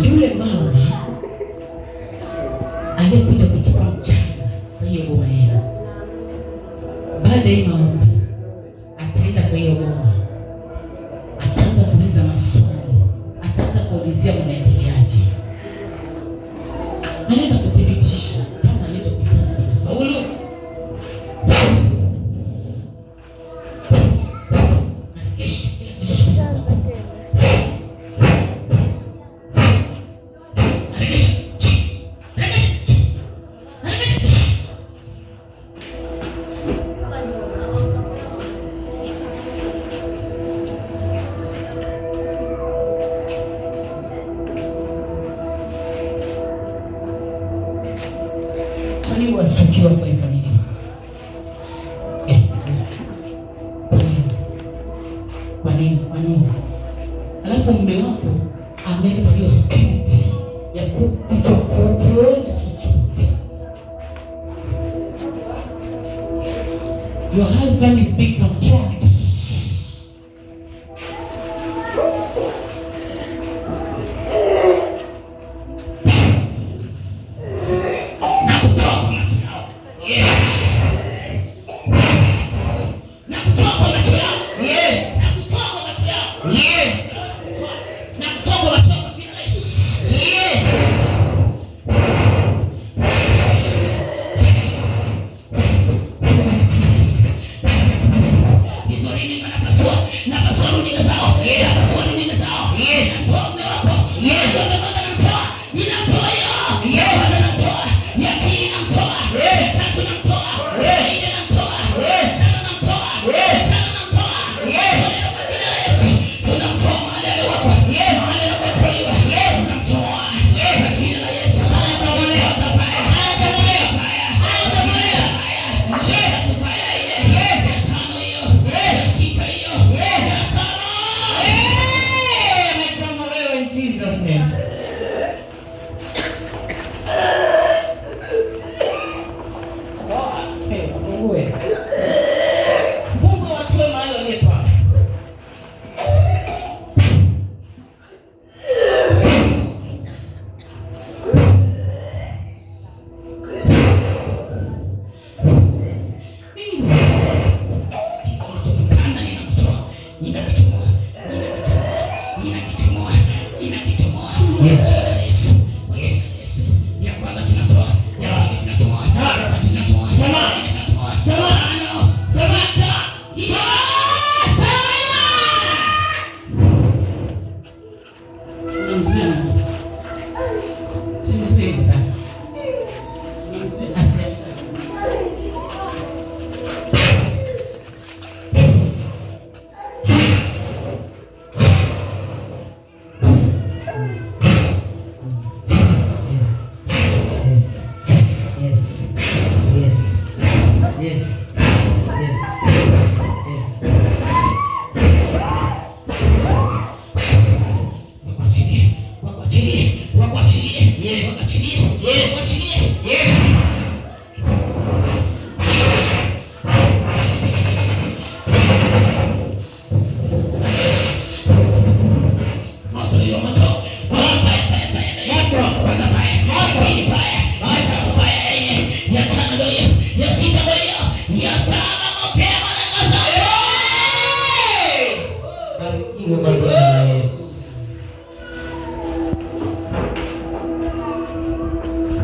Yule mama aliyekuja kuchukua mchanga kwa hiyo boma yenu, baada ya maombi ataenda kwa hiyo boma, ataanza kuuliza maswali, ataanza kuulizia mnaendeleaje, anaenda kuthibitisha kama alichokifanya kimefaulu. Kwani walichokiwa kwa hivyo nini? Kwa nini? Alafu mume wako amenipa hiyo spirit ya kutokuona chochote. Your husband is being controlled. Wako achilie.